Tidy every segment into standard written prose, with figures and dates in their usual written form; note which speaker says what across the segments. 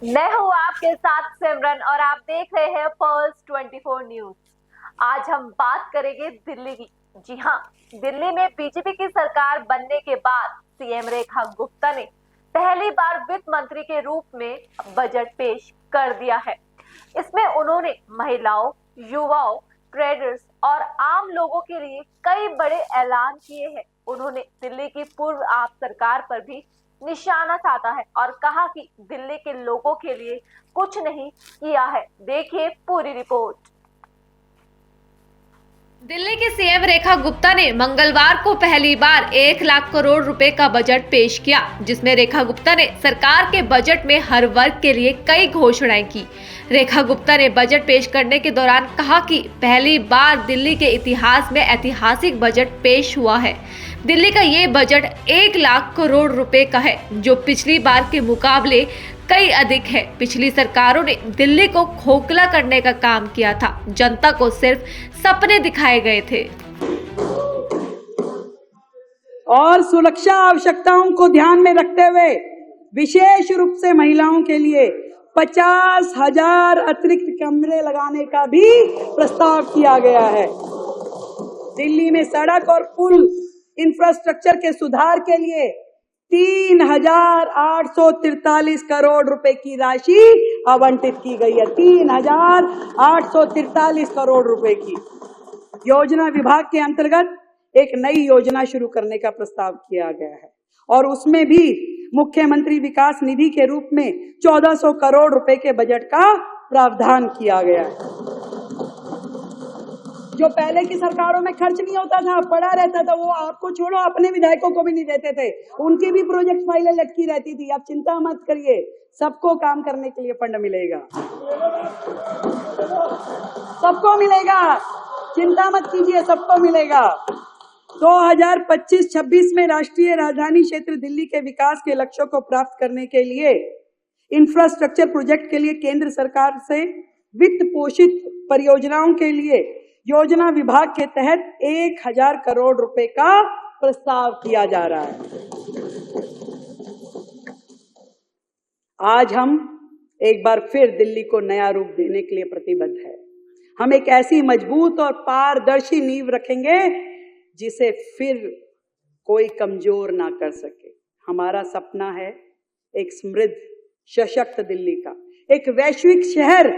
Speaker 1: मैं हूँ आपके साथ सिमरन और आप देख रहे हैं पर्ल्स 24 न्यूज। आज हम बात करेंगे दिल्ली की। जी हाँ, दिल्ली में बीजेपी की सरकार बनने के बाद सीएम रेखा गुप्ता ने पहली बार वित्त मंत्री के रूप में बजट पेश कर दिया है। इसमें उन्होंने महिलाओं, युवाओं, ट्रेडर्स और आम लोगों के लिए कई बड़े ऐलान किए हैं। उन्होंने दिल्ली की पूर्व आप सरकार पर भी निशाना साधा है और कहा कि दिल्ली के लोगों के लिए कुछ नहीं किया है। देखिए पूरी रिपोर्ट।
Speaker 2: दिल्ली की सीएम रेखा गुप्ता ने मंगलवार को पहली बार 1 लाख करोड़ रुपए का बजट पेश किया, जिसमें रेखा गुप्ता ने सरकार के बजट में हर वर्ग के लिए कई घोषणाएं की। रेखा गुप्ता ने बजट पेश करने के दौरान कहा कि पहली बार दिल्ली के इतिहास में ऐतिहासिक बजट पेश हुआ है। दिल्ली का ये बजट 1 लाख करोड़ रुपए का है, जो पिछली बार के मुकाबले कई अधिक है। पिछली सरकारों ने दिल्ली को खोखला करने का काम किया था, जनता को सिर्फ सपने दिखाए गए थे।
Speaker 3: और सुरक्षा आवश्यकताओं को ध्यान में रखते हुए विशेष रूप से महिलाओं के लिए 50,000 अतिरिक्त कमरे लगाने का भी प्रस्ताव किया गया है। दिल्ली में सड़क और पुल इंफ्रास्ट्रक्चर के सुधार के लिए 3,843 करोड़ रुपए की राशि आवंटित की गई है। 3,843 करोड़ रुपए की योजना विभाग के अंतर्गत एक नई योजना शुरू करने का प्रस्ताव किया गया है और उसमें भी मुख्यमंत्री विकास निधि के रूप में 1,400 करोड़ रुपए के बजट का प्रावधान किया गया है। जो पहले की सरकारों में खर्च नहीं होता था, पड़ा रहता था, वो आपको छोड़ो अपने विधायकों को भी नहीं देते थे, उनकी भी प्रोजेक्ट फाइलें लटकी रहती थी। आप चिंता मत करिए, सबको काम करने के लिए फंड मिलेगा, सबको मिलेगा, चिंता मत कीजिए, सबको मिलेगा। 2025-26 में राष्ट्रीय राजधानी क्षेत्र दिल्ली के विकास के लक्ष्यों को प्राप्त करने के लिए इंफ्रास्ट्रक्चर प्रोजेक्ट के लिए केंद्र सरकार से वित्त पोषित परियोजनाओं के लिए योजना विभाग के तहत 1,000 करोड़ रुपए का प्रस्ताव किया जा रहा है। आज हम एक बार फिर दिल्ली को नया रूप देने के लिए प्रतिबद्ध है। हम एक ऐसी मजबूत और पारदर्शी नींव रखेंगे जिसे फिर कोई कमजोर ना कर सके। हमारा सपना है एक समृद्ध, सशक्त दिल्ली का, एक वैश्विक शहर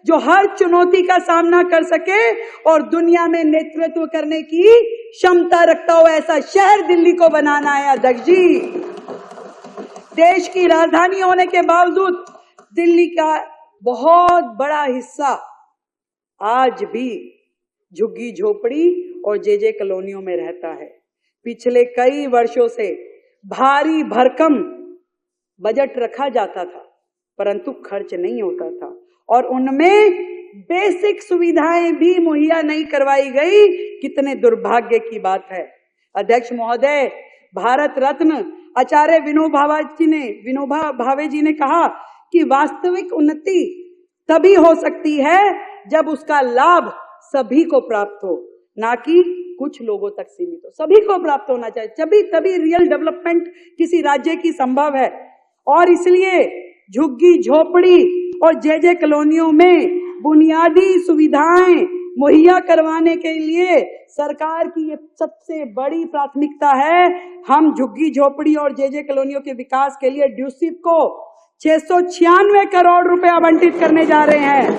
Speaker 3: जो हर चुनौती का सामना कर सके और दुनिया में नेतृत्व करने की क्षमता रखता हो, ऐसा शहर दिल्ली को बनाना है अध्यक्ष जी। देश की राजधानी होने के बावजूद दिल्ली का बहुत बड़ा हिस्सा आज भी झुग्गी झोपड़ी और जेजे कॉलोनियों में रहता है। पिछले कई वर्षों से भारी भरकम बजट रखा जाता था, परंतु खर्च नहीं होता था और उनमें बेसिक सुविधाएं भी मुहैया नहीं करवाई गई। कितने दुर्भाग्य की बात है अध्यक्ष महोदय। भारत रत्न आचार्य विनोबा भावे जी ने कहा कि वास्तविक उन्नति तभी हो सकती है जब उसका लाभ सभी को प्राप्त हो, ना कि कुछ लोगों तक सीमित हो। सभी को प्राप्त होना चाहिए, तभी रियल डेवलपमेंट किसी राज्य की संभव है। और इसलिए झुग्गी झोपड़ी और जेजे कॉलोनियों में बुनियादी सुविधाएं मुहैया करवाने के लिए सरकार की ये सबसे बड़ी प्राथमिकता है। हम झुग्गी झोपड़ी और जेजे कॉलोनियों के विकास के लिए ड्यूसिप को 696 करोड़ रुपए आवंटित करने जा रहे हैं।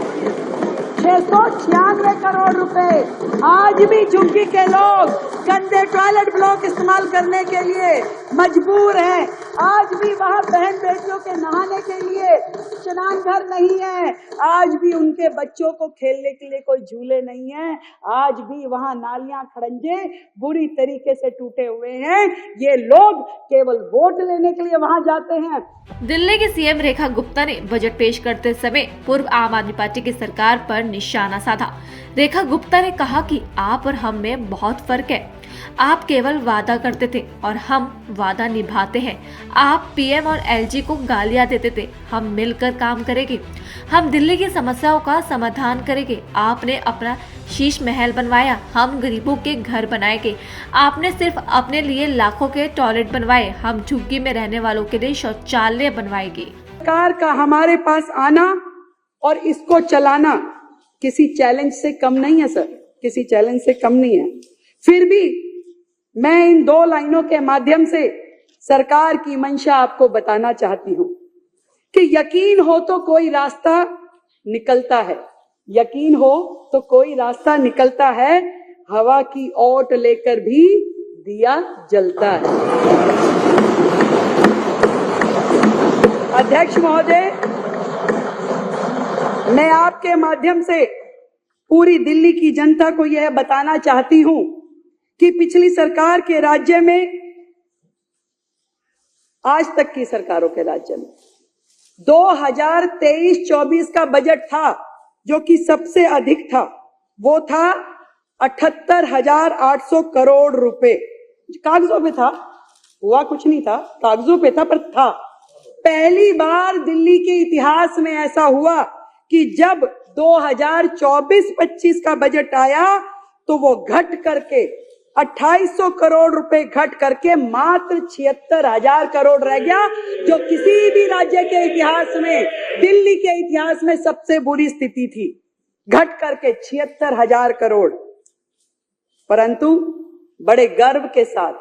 Speaker 3: 696 करोड़ रुपए। आज भी झुग्गी के लोग गंदे टॉयलेट ब्लॉक इस्तेमाल करने के लिए मजबूर हैं। आज भी वहाँ बहन बेटियों के नहाने के लिए स्नान घर नहीं है। आज भी उनके बच्चों को खेलने के लिए कोई झूले नहीं है। आज भी वहाँ नालियां खड़ंजे बुरी तरीके से टूटे हुए हैं। ये लोग केवल वोट लेने के लिए वहाँ जाते हैं।
Speaker 2: दिल्ली की सीएम रेखा गुप्ता ने बजट पेश करते समय पूर्व आम आदमी पार्टी की सरकार पर निशाना साधा। रेखा गुप्ता ने कहा कि आप और हम में बहुत फर्क है। आप केवल वादा करते थे और हम वादा निभाते हैं। आप पीएम और एलजी को गालियां देते थे, हम मिलकर काम करेंगे। हम दिल्ली की समस्याओं का समाधान करेंगे। आपने अपना शीश महल बनवाया, हम गरीबों के घर बनाएंगे। आपने सिर्फ अपने लिए लाखों के टॉयलेट बनवाए, हम झुग्गी में रहने वालों के लिए शौचालय बनवाएंगे।
Speaker 3: सरकार का हमारे पास आना और इसको चलाना किसी चैलेंज से कम नहीं है सर, किसी चैलेंज से कम नहीं है। फिर भी मैं इन 2 लाइनों के माध्यम से सरकार की मंशा आपको बताना चाहती हूं कि यकीन हो तो कोई रास्ता निकलता है, यकीन हो तो कोई रास्ता निकलता है, हवा की ओट लेकर भी दिया जलता है। अध्यक्ष महोदय, मैं आपके माध्यम से पूरी दिल्ली की जनता को यह बताना चाहती हूं कि पिछली सरकार के राज्य में, आज तक की सरकारों के राज्य में 2023-24 का बजट था जो कि सबसे अधिक था, वो था 78,800 करोड़ रुपए। कागजों पे था, हुआ कुछ नहीं था, कागजों पे था पर था। पहली बार दिल्ली के इतिहास में ऐसा हुआ कि जब 2024-25 का बजट आया तो वो घट करके 2800 करोड़ रुपए घट करके मात्र 76,000 करोड़ रह गया, जो किसी भी राज्य के इतिहास में, दिल्ली के इतिहास में सबसे बुरी स्थिति थी, घट करके 76,000 करोड़। परंतु बड़े गर्व के साथ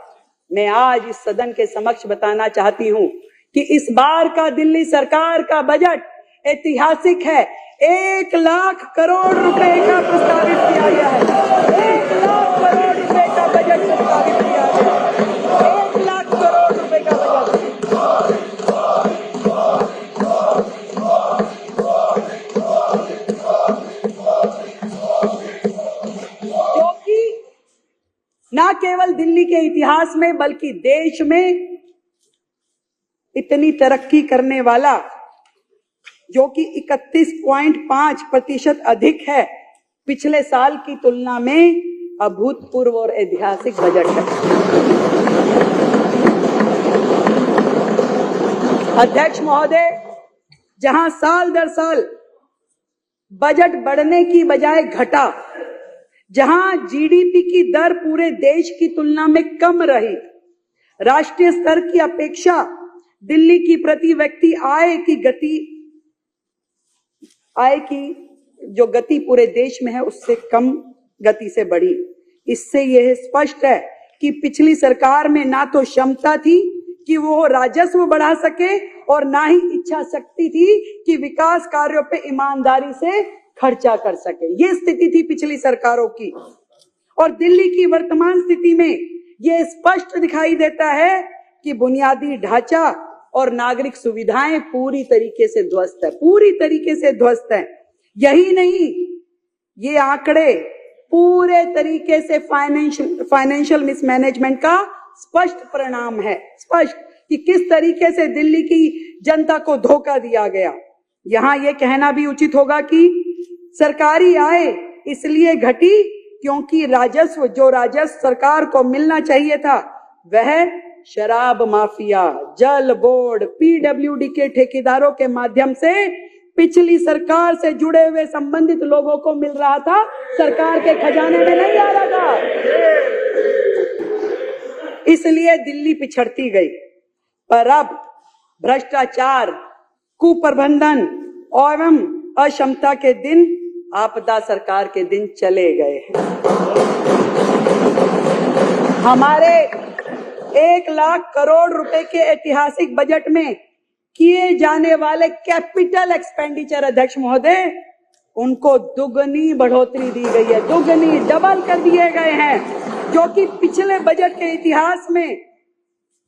Speaker 3: मैं आज इस सदन के समक्ष बताना चाहती हूं कि इस बार का दिल्ली सरकार का बजट ऐतिहासिक है। 1 लाख करोड़ रुपए का प्रस्तावित किया गया है, 1 लाख करोड़ रुपए का बजट प्रस्तावित किया गया है, 1 लाख करोड़ रुपए का बजट। क्योंकि न केवल दिल्ली के इतिहास में बल्कि देश में इतनी तरक्की करने वाला, जो कि 31.5% अधिक है, पिछले साल की तुलना में अभूतपूर्व और ऐतिहासिक बजट है। अध्यक्ष महोदय, जहां साल दर साल बजट बढ़ने की बजाय घटा, जहां जीडीपी की दर पूरे देश की तुलना में कम रही, राष्ट्रीय स्तर की अपेक्षा दिल्ली की प्रति व्यक्ति आय की जो गति पूरे देश में है उससे कम गति से बढ़ी। इससे यह स्पष्ट है कि पिछली सरकार में ना तो क्षमता थी कि वो राजस्व बढ़ा सके और ना ही इच्छा शक्ति थी कि विकास कार्यों पे ईमानदारी से खर्चा कर सके। ये स्थिति थी पिछली सरकारों की। और दिल्ली की वर्तमान स्थिति में यह स्पष्ट दिखाई देता है कि बुनियादी ढांचा और नागरिक सुविधाएं पूरी तरीके से ध्वस्त है, पूरी तरीके से ध्वस्त है। यही नहीं, ये आंकड़े पूरे तरीके से फाइनेंशियल मिसमैनेजमेंट का स्पष्ट परिणाम है, स्पष्ट कि किस तरीके से दिल्ली की जनता को धोखा दिया गया। यहां यह कहना भी उचित होगा कि सरकारी आय इसलिए घटी क्योंकि जो राजस्व सरकार को मिलना चाहिए था वह शराब माफिया, जल बोर्ड, पीडब्ल्यूडी के ठेकेदारों के माध्यम से पिछली सरकार से जुड़े हुए संबंधित लोगों को मिल रहा था, सरकार के खजाने में नहीं आ रहा था। इसलिए दिल्ली पिछड़ती गई। पर अब भ्रष्टाचार, कुप्रबंधन एवं अक्षमता के दिन, आपदा सरकार के दिन चले गए हैं। हमारे 1 लाख करोड़ रुपए के ऐतिहासिक बजट में किए जाने वाले कैपिटल एक्सपेंडिचर, अध्यक्ष महोदय, उनको दुगनी बढ़ोतरी दी गई है, दुगनी, डबल कर दिए गए हैं, जो कि पिछले बजट के इतिहास में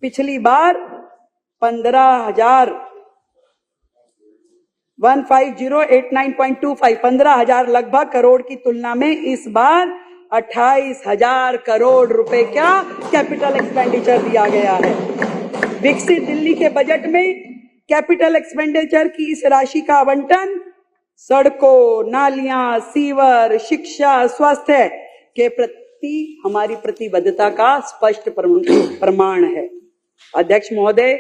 Speaker 3: पिछली बार 15,089.25 लगभग करोड़ की तुलना में इस बार 28,000 करोड़ रुपए का कैपिटल एक्सपेंडिचर दिया गया है। विकसित दिल्ली के बजट में कैपिटल एक्सपेंडिचर की इस राशि का आवंटन सड़कों, नालियां, सीवर, शिक्षा, स्वास्थ्य के प्रति हमारी प्रतिबद्धता का स्पष्ट प्रमाण है। अध्यक्ष महोदय,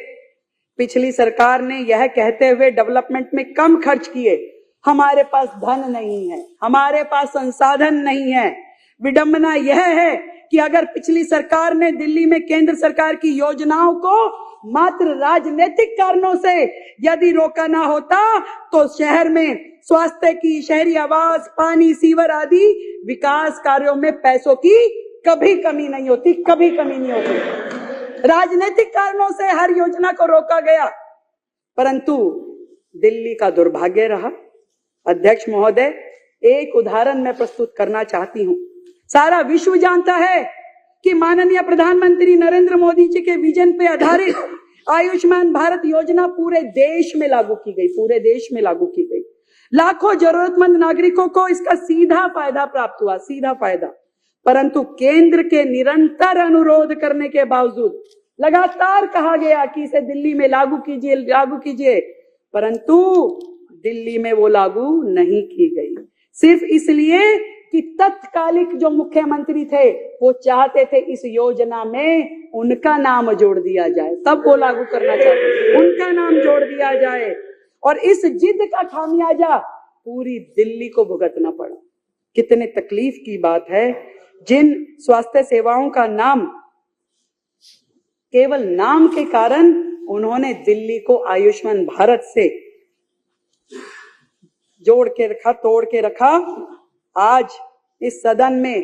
Speaker 3: पिछली सरकार ने यह कहते हुए डेवलपमेंट में कम खर्च किए, हमारे पास धन नहीं है, हमारे पास संसाधन नहीं है। विडंबना यह है कि अगर पिछली सरकार ने दिल्ली में केंद्र सरकार की योजनाओं को मात्र राजनीतिक कारणों से यदि रोका ना होता तो शहर में स्वास्थ्य की, शहरी आवास, पानी, सीवर आदि विकास कार्यों में पैसों की कभी कमी नहीं होती, कभी कमी नहीं होती। राजनीतिक कारणों से हर योजना को रोका गया, परंतु दिल्ली का दुर्भाग्य रहा। अध्यक्ष महोदय, एक उदाहरण मैं प्रस्तुत करना चाहती हूं। सारा विश्व जानता है कि माननीय प्रधानमंत्री नरेंद्र मोदी जी के विजन पे आधारित आयुष्मान भारत योजना पूरे देश में लागू की गई, पूरे देश में लागू की गई। लाखों जरूरतमंद नागरिकों को इसका सीधा फायदा प्राप्त हुआ, सीधा फायदा। परंतु केंद्र के निरंतर अनुरोध करने के बावजूद लगातार कहा गया कि इसे दिल्ली में लागू कीजिए, लागू कीजिए, परंतु दिल्ली में वो लागू नहीं की गई। सिर्फ इसलिए कि तत्कालिक जो मुख्यमंत्री थे वो चाहते थे इस योजना में उनका नाम जोड़ दिया जाए, तब वो लागू करना चाहते थे, उनका नाम जोड़ दिया जाए। और इस जिद का खामियाजा पूरी दिल्ली को भुगतना पड़ा। कितने तकलीफ की बात है। जिन स्वास्थ्य सेवाओं का नाम, केवल नाम के कारण उन्होंने दिल्ली को आयुष्मान भारत से जोड़ के रखा, तोड़ के रखा। आज इस सदन में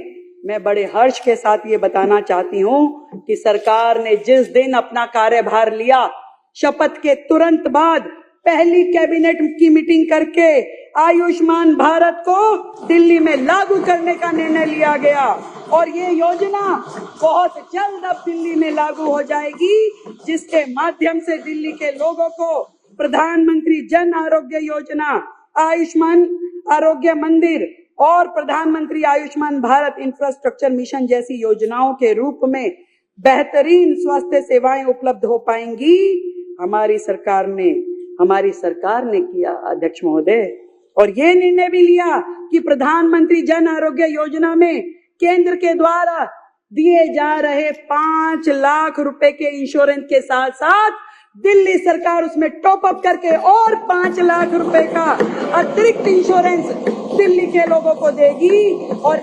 Speaker 3: मैं बड़े हर्ष के साथ ये बताना चाहती हूं कि सरकार ने जिस दिन अपना कार्यभार लिया, शपथ के तुरंत बाद पहली कैबिनेट की मीटिंग करके आयुष्मान भारत को दिल्ली में लागू करने का निर्णय लिया गया। और ये योजना बहुत जल्द अब दिल्ली में लागू हो जाएगी, जिसके माध्यम से दिल्ली के लोगों को प्रधानमंत्री जन आरोग्य योजना, आयुष्मान आरोग्य मंदिर और प्रधानमंत्री आयुष्मान भारत इंफ्रास्ट्रक्चर मिशन जैसी योजनाओं के रूप में बेहतरीन स्वास्थ्य सेवाएं उपलब्ध हो पाएंगी। हमारी सरकार ने किया अध्यक्ष महोदय, और ये निर्णय भी लिया कि प्रधानमंत्री जन आरोग्य योजना में केंद्र के द्वारा दिए जा रहे 5 लाख रुपए के इंश्योरेंस के साथ साथ दिल्ली सरकार उसमें टॉप अप करके और 5 लाख रुपए का अतिरिक्त इंश्योरेंस दिल्ली के लोगों को देगी। और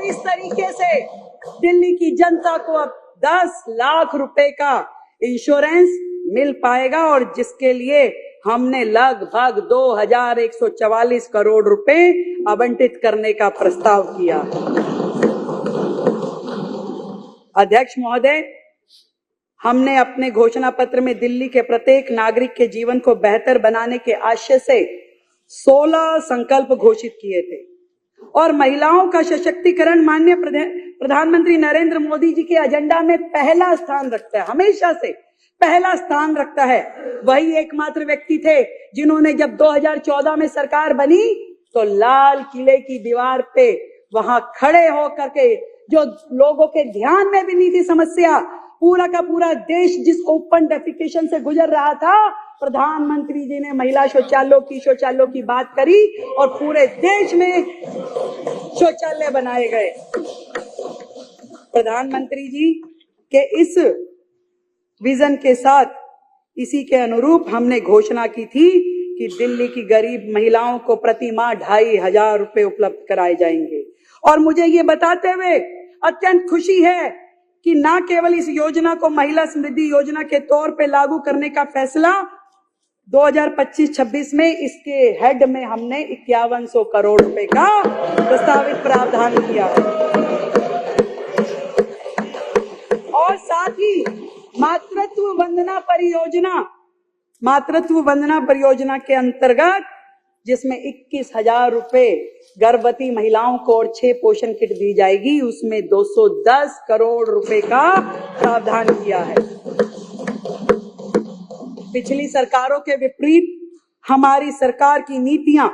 Speaker 3: इस तरीके से दिल्ली की जनता को अब 10 लाख रुपए का इंश्योरेंस मिल पाएगा, और जिसके लिए हमने लगभग 2144 करोड़ रुपए आवंटित करने का प्रस्ताव किया। अध्यक्ष महोदय, हमने अपने घोषणा पत्र में दिल्ली के प्रत्येक नागरिक के जीवन को बेहतर बनाने के आशय से 16 संकल्प घोषित किए थे, और महिलाओं का सशक्तिकरण माननीय प्रधानमंत्री नरेंद्र मोदी जी के एजेंडा में पहला स्थान रखता है, हमेशा से पहला स्थान रखता है। वही एकमात्र व्यक्ति थे जिन्होंने जब 2014 में सरकार बनी तो लाल किले की दीवार पे वहां खड़े होकर के, जो लोगों के ध्यान में भी नहीं थी समस्या, पूरा का पूरा देश जिस ओपन डेफिकेशन से गुजर रहा था, प्रधानमंत्री जी ने महिला शौचालयों की बात करी और पूरे देश में शौचालय बनाए गए। प्रधानमंत्री जी के इस विजन के साथ, इसी के अनुरूप हमने घोषणा की थी कि दिल्ली की गरीब महिलाओं को प्रति माह 2500 रुपए उपलब्ध कराए जाएंगे। और मुझे ये बताते हुए अत्यंत खुशी है कि न केवल इस योजना को महिला समृद्धि योजना के तौर पे लागू करने का फैसला 2025-26 में इसके हेड में हमने 5100 करोड़ रुपए का प्रस्तावित प्रावधान किया है, और साथ ही मातृत्व वंदना परियोजना के अंतर्गत, जिसमें 21,000 रुपए गर्भवती महिलाओं को और 6 पोषण किट दी जाएगी, उसमें 210 करोड़ रुपए का प्रावधान किया है। पिछली सरकारों के विपरीत हमारी सरकार की नीतियां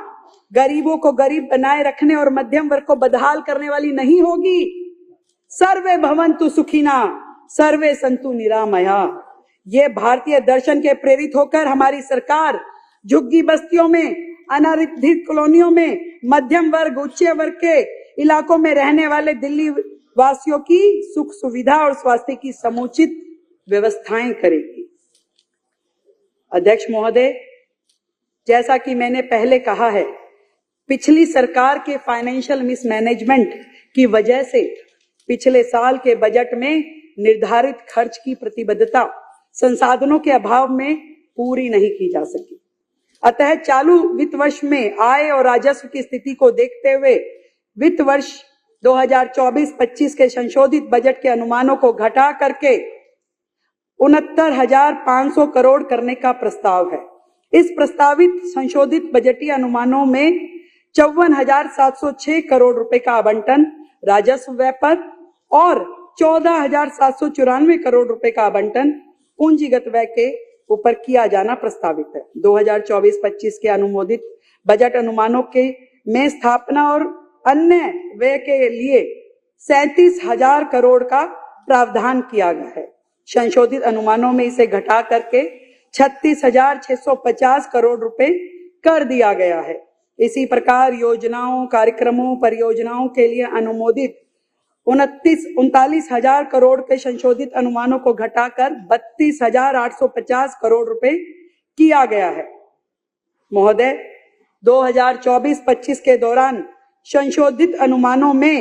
Speaker 3: गरीबों को गरीब बनाए रखने और मध्यम वर्ग को बदहाल करने वाली नहीं होगी। सर्वे भवन्तु सुखिना, सर्वे सन्तु निरामया, ये भारतीय दर्शन के प्रेरित होकर हमारी सरकार झुग्गी बस्तियों में, अनारक्षित कॉलोनियों में, मध्यम वर्ग, उच्च वर्ग के इलाकों में रहने वाले दिल्ली वासियों की सुख सुविधा और स्वास्थ्य की समुचित व्यवस्थाएं करेगी। अध्यक्ष महोदय, जैसा कि मैंने पहले कहा है, पिछली सरकार के फाइनेंशियल मिसमैनेजमेंट की वजह से पिछले साल के बजट में निर्धारित खर्च की प्रतिबद्धता संसाधनों के अभाव में पूरी नहीं की जा सकी। अतः चालू वित्त वर्ष में आय और राजस्व की स्थिति को देखते हुए वित्त वर्ष 2024-25 के संशोधित बजट के अनुमानों को घटा करके 69,500 करोड़ करने का प्रस्ताव है। इस प्रस्तावित संशोधित बजटीय अनुमानों में 54,706 करोड़ रुपए का आवंटन राजस्व व्यय पर और 14,794 करोड़ रुपए का आवंटन पूंजीगत व्यय के ऊपर किया जाना प्रस्तावित है। 2024-25 के अनुमोदित बजट अनुमानों के में स्थापना और अन्य व्यय के लिए 37,000 करोड़ का प्रावधान किया गया है। संशोधित अनुमानों में इसे घटा करके 36,650 करोड़ रुपए कर दिया गया है। इसी प्रकार योजनाओं, कार्यक्रमों, परियोजनाओं के लिए अनुमोदित 39,000 करोड़ के संशोधित अनुमानों को घटाकर 32,850 करोड़ रुपए किया गया है। महोदय, 2024-25 के दौरान संशोधित अनुमानों में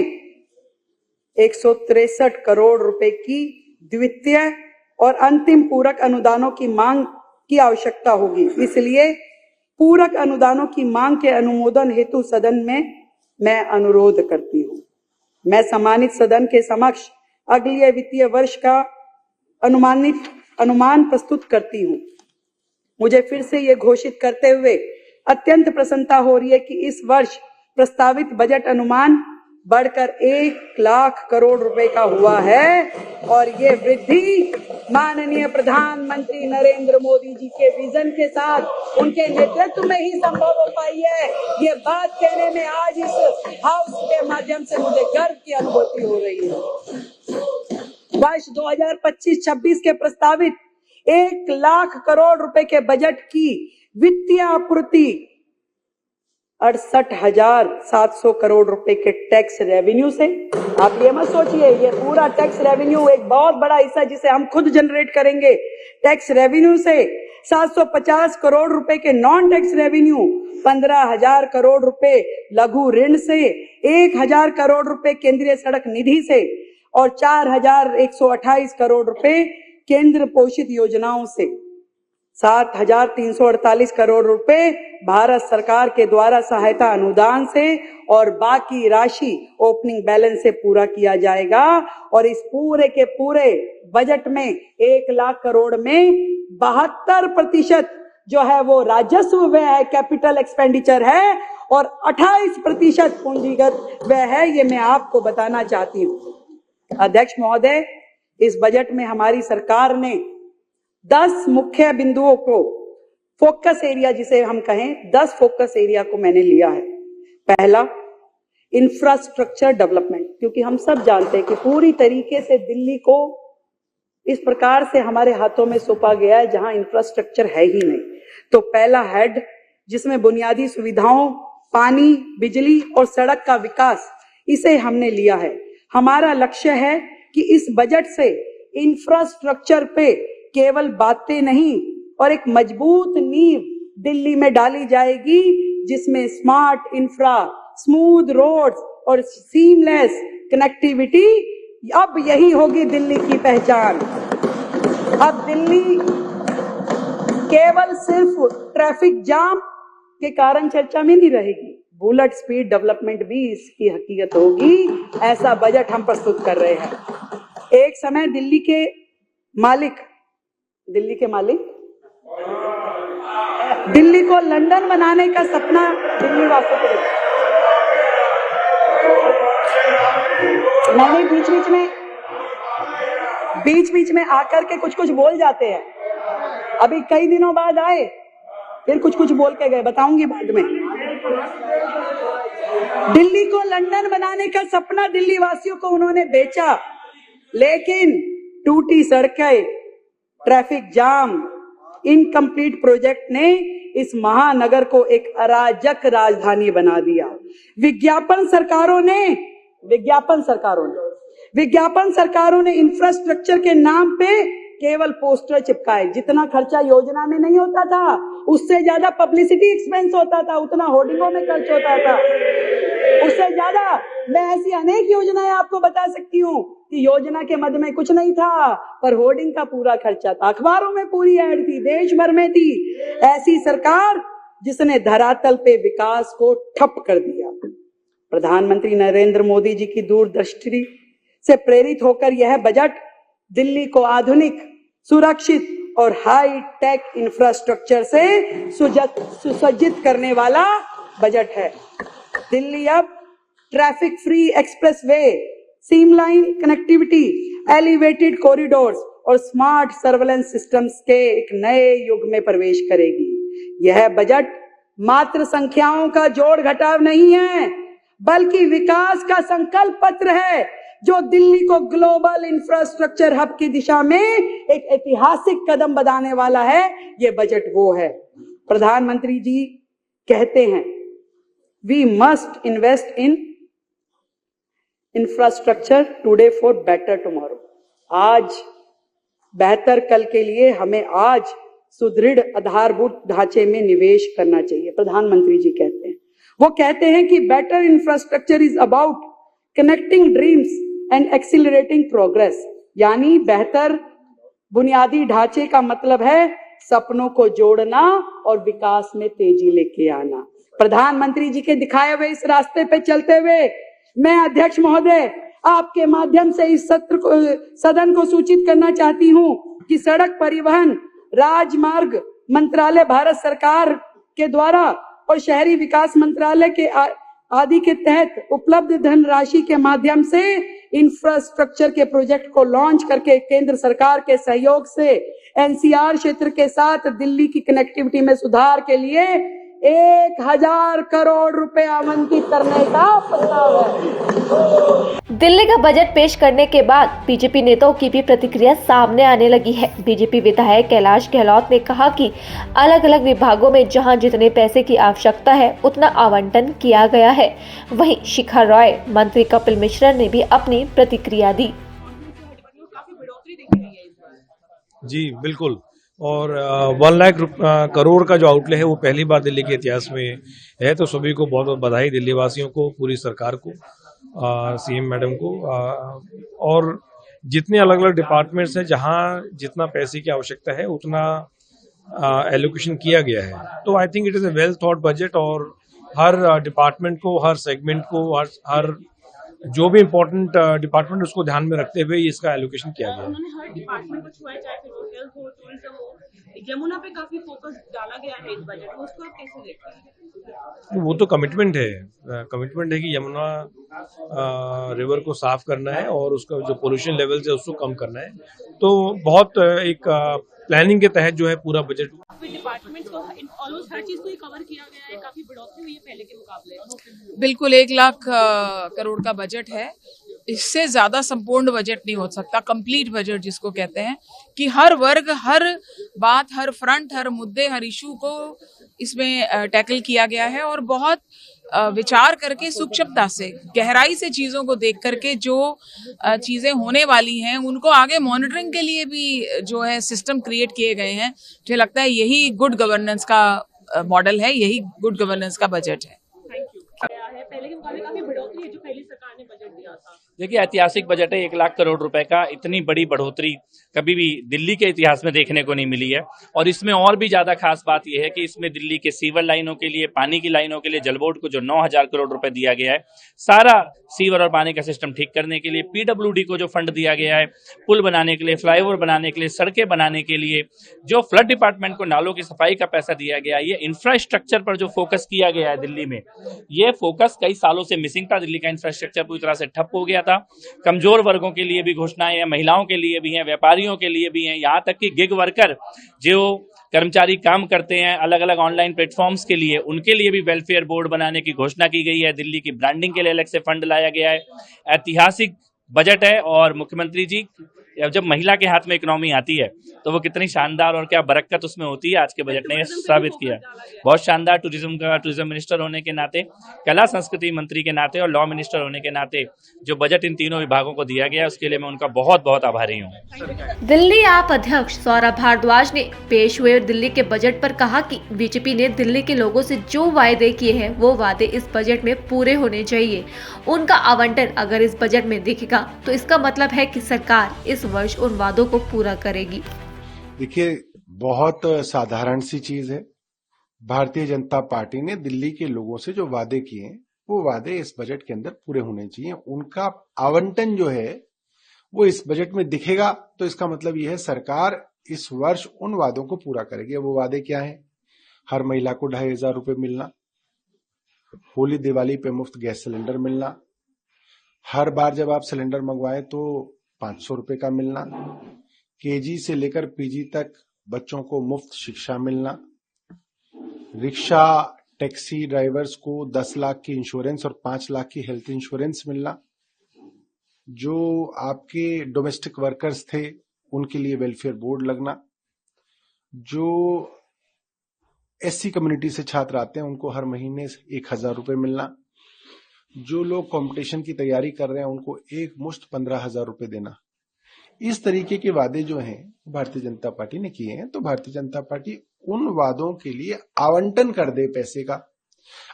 Speaker 3: 163 करोड़ रुपए की द्वितीय और अंतिम पूरक अनुदानों की मांग की आवश्यकता होगी। इसलिए पूरक अनुदानों की मांग के अनुमोदन हेतु सदन में मैं अनुरोध करती हूँ। मैं सम्मानित सदन के समक्ष अगले वित्तीय वर्ष का अनुमान प्रस्तुत करती हूँ। मुझे फिर से ये घोषित करते हुए अत्यंत प्रसन्नता हो रही है कि इस वर्ष प्रस्तावित बजट अनुमान बढ़कर 1 लाख करोड़ रुपए का हुआ है और ये वृद्धि माननीय प्रधानमंत्री नरेंद्र मोदी जी के विजन के साथ उनके नेतृत्व में ही संभव हो पाई है। ये बात कहने में आज इस हाउस के माध्यम से मुझे गर्व की अनुभूति हो रही है। वर्ष 2025-26 के प्रस्तावित 1 लाख करोड़ रुपए के बजट की वित्तीय आपूर्ति 68,700 करोड़ रुपए के टैक्स रेवेन्यू से। आप ये मत सोचिए ये पूरा टैक्स रेवेन्यू एक बहुत बड़ा हिस्सा जिसे हम खुद जनरेट करेंगे। टैक्स रेवेन्यू से 750 करोड़ रुपए के नॉन टैक्स रेवेन्यू, 15,000 करोड़ रुपए लघु ऋण से, 1,000 करोड़ रुपए केंद्रीय सड़क निधि से और 4,128 करोड़ रुपए केंद्र पोषित योजनाओं से, 7,348 करोड़ रुपए भारत सरकार के द्वारा सहायता अनुदान से और बाकी राशि ओपनिंग बैलेंस से पूरा किया जाएगा। और इस पूरे के पूरे बजट में 1 लाख करोड़ में 72% जो है वो राजस्व व्यय है, कैपिटल एक्सपेंडिचर है और 28% पूंजीगत व्यय है। ये मैं आपको बताना चाहती हूँ। अध्यक्ष महोदय, इस बजट में हमारी सरकार ने 10 मुख्य बिंदुओं को, फोकस एरिया जिसे हम कहें, 10 फोकस एरिया को मैंने लिया है। पहला, इंफ्रास्ट्रक्चर डेवलपमेंट, क्योंकि हम सब जानते हैं कि पूरी तरीके से दिल्ली को इस प्रकार से हमारे हाथों में सौंपा गया है जहां इंफ्रास्ट्रक्चर है ही नहीं। तो पहला हेड जिसमें बुनियादी सुविधाओं, पानी, बिजली और सड़क का विकास, इसे हमने लिया है। हमारा लक्ष्य है कि इस बजट से इंफ्रास्ट्रक्चर पे केवल बातें नहीं और एक मजबूत नींव दिल्ली में डाली जाएगी जिसमें स्मार्ट इंफ्रा, स्मूथ रोड्स और सीमलेस कनेक्टिविटी, अब यही होगी दिल्ली की पहचान। अब दिल्ली केवल सिर्फ ट्रैफिक जाम के कारण चर्चा में नहीं रहेगी, बुलेट स्पीड डेवलपमेंट भी इसकी हकीकत होगी। ऐसा बजट हम प्रस्तुत कर रहे हैं। एक समय दिल्ली के मालिक दिल्ली को लंदन बनाने का सपना दिल्ली वासियों को, मैंने बीच बीच में आकर के कुछ बोल जाते हैं। अभी कई दिनों बाद आए, फिर कुछ बोल के गए, बताऊंगी बाद में। दिल्ली को लंदन बनाने का सपना दिल्ली वासियों को उन्होंने बेचा, लेकिन टूटी सड़कें, ट्रैफिक जाम, इनकम्प्लीट प्रोजेक्ट ने इस महानगर को एक अराजक राजधानी बना दिया। विज्ञापन सरकारों ने इंफ्रास्ट्रक्चर के नाम पे केवल पोस्टर चिपकाए। जितना खर्चा योजना में नहीं होता था उससे ज्यादा पब्लिसिटी एक्सपेंस होता था, उतना होर्डिंगों में खर्च होता था, उससे ज्यादा। मैं ऐसी अनेक योजनाएं आपको बता सकती हूँ कि योजना के मद में कुछ नहीं था पर होर्डिंग का पूरा खर्चा था, अखबारों में पूरी ऐड थी, देश भर में थी। ऐसी सरकार जिसने धरातल पे विकास को ठप कर दिया। प्रधानमंत्री नरेंद्र मोदी जी की दूरदृष्टि से प्रेरित होकर यह बजट दिल्ली को आधुनिक, सुरक्षित और हाई टेक इंफ्रास्ट्रक्चर से सुसज्जित करने वाला बजट है। दिल्ली अब traffic free expressway, streamline connectivity, elevated corridors और स्मार्ट सर्वेलेंस सिस्टम्स के एक नए युग में प्रवेश करेगी। यह बजट मात्र संख्याओं का जोड़ घटाव नहीं है बल्कि विकास का संकल्प पत्र है जो दिल्ली को ग्लोबल इंफ्रास्ट्रक्चर हब की दिशा में एक ऐतिहासिक कदम बढ़ाने वाला है। ये बजट वो है। प्रधानमंत्री जी कहते हैं we must invest in infrastructure today for better tomorrow. आज बेहतर कल के लिए हमें आज सुदृढ़ आधारभूत ढांचे में निवेश करना चाहिए। प्रधानमंत्री जी कहते हैं, वो कहते हैं कि better infrastructure is about connecting dreams and accelerating progress. यानी बेहतर बुनियादी ढांचे का मतलब है सपनों को जोड़ना और विकास में तेजी लेके आना। प्रधानमंत्री जी के दिखाए हुए इस रास्ते पे चलते हुए मैं अध्यक्ष महोदय आपके माध्यम से इस सदन को सूचित करना चाहती हूं कि सड़क परिवहन राजमार्ग मंत्रालय भारत सरकार के द्वारा और शहरी विकास मंत्रालय के आदि के तहत उपलब्ध धनराशि के माध्यम से इंफ्रास्ट्रक्चर के प्रोजेक्ट को लॉन्च करके केंद्र सरकार के सहयोग से एनसीआर क्षेत्र के साथ दिल्ली की कनेक्टिविटी में सुधार के लिए 1000 करोड़ रुपए आवंटित करने का प्रस्ताव है।
Speaker 2: दिल्ली का बजट पेश करने के बाद बीजेपी नेताओं की भी प्रतिक्रिया सामने आने लगी है। बीजेपी विधायक कैलाश गहलोत ने कहा कि अलग अलग विभागों में जहां जितने पैसे की आवश्यकता है उतना आवंटन किया गया है। वहीं शिखा रॉय, मंत्री कपिल मिश्रा ने भी अपनी प्रतिक्रिया दी।
Speaker 4: जी बिल्कुल, और 1 लाख करोड़ का जो आउटले है वो पहली बार दिल्ली के इतिहास में है। तो सभी को बहुत बहुत बधाई, दिल्ली वासियों को, पूरी सरकार को, सीएम मैडम को, और जितने अलग अलग डिपार्टमेंट्स हैं जहां जितना पैसे की आवश्यकता है उतना एलोकेशन किया गया है। तो I think it is a well thought budget और हर डिपार्टमेंट को, हर सेगमेंट को, हर जो भी इम्पोर्टेंट डिपार्टमेंट उसको ध्यान में रखते हुए इसका एलोकेशन किया गया है।
Speaker 5: उन्होंने हर डिपार्टमेंट को छुआ है, चाहे फिर वो हेल्थ हो, टूरिज्म हो। यमुना पे काफी फोकस डाला गया है इस बजट में, उसको आप कैसे देखते हैं?
Speaker 4: वो तो कमिटमेंट है कि यमुना रिवर को साफ करना है और उसका जो पोल्यूशन लेवल है उसको कम करना है। तो बहुत एक प्लानिंग के तहत जो है पूरा बजट।
Speaker 5: डिपार्टमेंट्स को ऑलमोस्ट हर चीज को ही कवर किया गया है, काफी बढ़ोतरी हुई है पहले के मुकाबले।
Speaker 6: बिल्कुल 1 लाख करोड़ का बजट है। इससे ज्यादा संपूर्ण बजट नहीं हो सकता, कंप्लीट बजट जिसको कहते हैं कि हर वर्ग, हर बात, हर फ्रंट, हर मुद्दे, हर इशू को इसमें टैकल किया गया है और बहुत विचार करके, सूक्ष्मता से, गहराई से चीजों को देख करके जो चीजें होने वाली हैं उनको आगे मॉनिटरिंग के लिए भी जो है सिस्टम क्रिएट किए गए हैं। मुझे लगता है यही गुड गवर्नेंस का मॉडल है, यही गुड गवर्नेंस का बजट है।
Speaker 5: पहले के मुकाबले काफी बढ़ोतरी है जो पहली सरकार ने बजट दिया था।
Speaker 7: देखिए, ऐतिहासिक बजट है, 1 लाख करोड़ रुपए का। इतनी बड़ी बढ़ोतरी कभी भी दिल्ली के इतिहास में देखने को नहीं मिली है। और इसमें और भी ज्यादा खास बात यह है कि इसमें दिल्ली के सीवर लाइनों के लिए, पानी की लाइनों के लिए जल बोर्ड को जो 9000 करोड़ रुपए दिया गया है, सारा सीवर और पानी का सिस्टम ठीक करने के लिए, पीडब्ल्यूडी को जो फंड दिया गया है, पुल बनाने के लिए, फ्लाईओवर बनाने के लिए, सड़कें बनाने के लिए, जो फ्लड डिपार्टमेंट को नालों की सफाई का पैसा दिया गया, ये इंफ्रास्ट्रक्चर पर जो फोकस किया गया है दिल्ली में, ये फोकस कई सालों से मिसिंग था। दिल्ली का इंफ्रास्ट्रक्चर पूरी तरह से ठप हो गया था। कमजोर वर्गों के लिए भी घोषणाएं हैं, महिलाओं के लिए भी हैं, व्यापारियों के लिए भी हैं, यहाँ तक कि गिग वर्कर जो कर्मचारी काम करते हैं अलग अलग ऑनलाइन प्लेटफॉर्म्स के लिए, उनके लिए भी वेलफेयर बोर्ड बनाने की घोषणा की गई है। दिल्ली की ब्रांडिंग के लिए अलग से फंड लाया गया है। ऐतिहासिक बजट है और मुख्यमंत्री जी जब महिला के हाथ में इकोनॉमी आती है तो वो कितनी शानदार और क्या बरकत उसमें होती है, आज के बजट ने साबित किया। बहुत शानदार टूरिज्म मिनिस्टर होने के नाते, कला संस्कृति मंत्री के नाते और लॉ मिनिस्टर होने के नाते जो बजट इन तीनों विभागों को दिया गया उसके लिए मैं उनका बहुत बहुत आभारी हूँ।
Speaker 2: दिल्ली आप अध्यक्ष सौरभ भारद्वाज ने पेश हुए दिल्ली के बजट पर कहा कि बीजेपी ने दिल्ली के लोगों से जो वायदे किए हैं वो वादे इस बजट में पूरे होने चाहिए। उनका आवंटन अगर इस बजट में दिखेगा तो इसका मतलब है कि सरकार इस वर्ष उन वादों को पूरा करेगी।
Speaker 8: देखिए, बहुत साधारण सी चीज है। भारतीय जनता पार्टी ने दिल्ली के लोगों से जो वादे किए हैं वो वादे इस बजट के अंदर पूरे होने चाहिए। उनका आवंटन जो है वो इस बजट में दिखेगा तो इसका मतलब यह है सरकार इस वर्ष उन वादों को पूरा करेगी। वो वादे क्या हैं? हर महिला को 2500 रुपए मिलना, होली दिवाली पे मुफ्त गैस सिलेंडर मिलना, हर बार जब आप सिलेंडर मंगवाएं तो 500 रुपए का मिलना, केजी से लेकर पीजी तक बच्चों को मुफ्त शिक्षा मिलना, रिक्शा टैक्सी ड्राइवर्स को 10 लाख की इंश्योरेंस और 5 लाख की हेल्थ इंश्योरेंस मिलना, जो आपके डोमेस्टिक वर्कर्स थे उनके लिए वेलफेयर बोर्ड लगना, जो एससी कम्युनिटी से छात्र आते हैं उनको हर महीने 1000 रुपए मिलना, जो लोग कंपटीशन की तैयारी कर रहे हैं उनको एक मुश्त 15,000 रुपए देना। इस तरीके के वादे जो हैं भारतीय जनता पार्टी ने किए हैं, तो भारतीय जनता पार्टी उन वादों के लिए आवंटन कर दे पैसे का।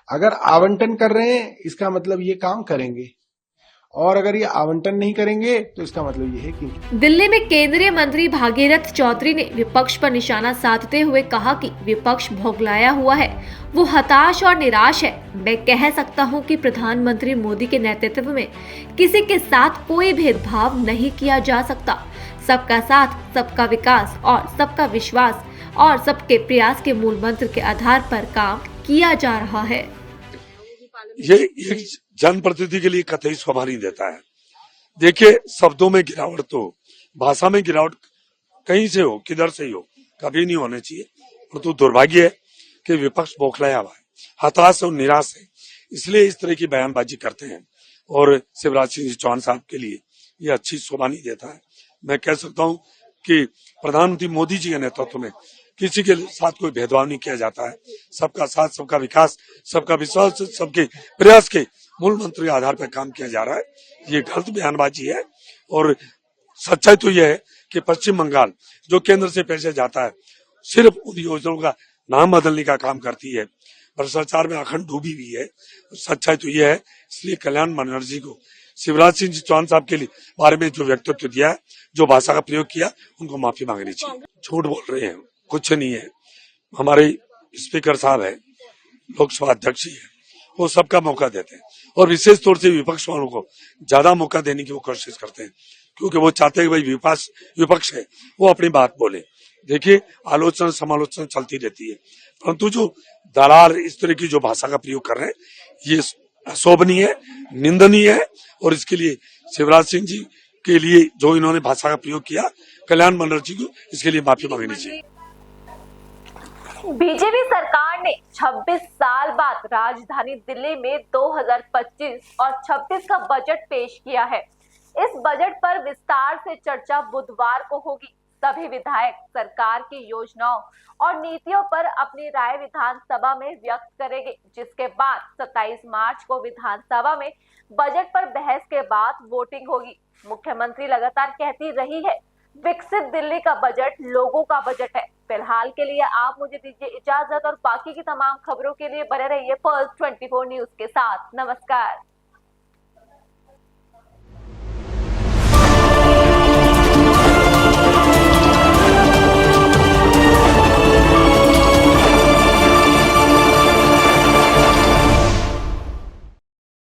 Speaker 8: अगर आवंटन कर रहे हैं इसका मतलब ये काम करेंगे, और अगर ये आवंटन नहीं करेंगे तो इसका मतलब ये है कि
Speaker 2: दिल्ली में केंद्रीय मंत्री भागीरथ चौधरी ने विपक्ष पर निशाना साधते हुए कहा कि विपक्ष भोगलाया हुआ है, वो हताश और निराश है। मैं कह सकता हूं कि प्रधानमंत्री मोदी के नेतृत्व में किसी के साथ कोई भेदभाव नहीं किया जा सकता। सबका साथ, सबका विकास और सबका विश्वास और सबके प्रयास के मूल मंत्र के आधार पर काम किया जा रहा है।
Speaker 9: ये एक जनप्रतिनिधि के लिए कतई शोभा नहीं देता है। देखिए, शब्दों में गिरावट तो, भाषा में गिरावट कहीं से हो, किधर से ही हो, कभी नहीं होने चाहिए। परंतु दुर्भाग्य है कि विपक्ष बौखलाया हुआ है, हताश और निराश है, इसलिए इस तरह की बयानबाजी करते हैं। और शिवराज सिंह चौहान साहब के लिए ये अच्छी शोभा नहीं देता है। मैं कह सकता हूँ कि प्रधानमंत्री मोदी जी के नेतृत्व में किसी के साथ कोई भेदभाव नहीं किया जाता है। सबका साथ, सबका विकास, सबका विश्वास, सबके प्रयास के मूल मंत्र के आधार पर काम किया जा रहा है। ये गलत बयानबाजी है। और सच्चाई तो यह है कि पश्चिम बंगाल जो केंद्र से पैसे जाता है सिर्फ उन योजनाओं का नाम बदलने का काम करती है, भ्रष्टाचार में अखंड डूबी हुई है। सच्चाई तो यह है। इसलिए कल्याण बनर्जी को, शिवराज सिंह चौहान साहब के लिए बारे में जो व्यक्तित्व दिया है, जो भाषा का प्रयोग किया, उनको माफी मांगनी चाहिए। झूठ बोल रहे हैं, कुछ नहीं है। हमारे स्पीकर साहब है, लोकसभा अध्यक्ष है, वो सबका मौका देते हैं और विशेष तौर से विपक्ष वालों को ज्यादा मौका देने की वो कोशिश करते हैं, क्योंकि वो चाहते हैं कि भाई विपक्ष है वो अपनी बात बोले। देखिए, आलोचना समालोचना चलती रहती है, परंतु जो दलाल इस तरह की जो भाषा का प्रयोग कर रहे हैं ये अशोभनीय है, निंदनीय है। और इसके लिए शिवराज सिंह जी के लिए जो इन्होंने भाषा का प्रयोग किया, कल्याण बनर्जी को इसके लिए माफी मांगनी चाहिए।
Speaker 1: बीजेपी सरकार ने 26 साल बाद राजधानी दिल्ली में 2025 और 26 का बजट पेश किया है। इस बजट पर विस्तार से चर्चा बुधवार को होगी। सभी विधायक सरकार की योजनाओं और नीतियों पर अपनी राय विधानसभा में व्यक्त करेंगे, जिसके बाद 27 मार्च को विधानसभा में बजट पर बहस के बाद वोटिंग होगी। मुख्यमंत्री लगातार कहती रही है, विकसित दिल्ली का बजट लोगों का बजट है। फिलहाल के लिए आप मुझे दीजिए इजाजत और बाकी की तमाम खबरों के लिए बने रहिए पर्ल्स 24 न्यूज के साथ। नमस्कार।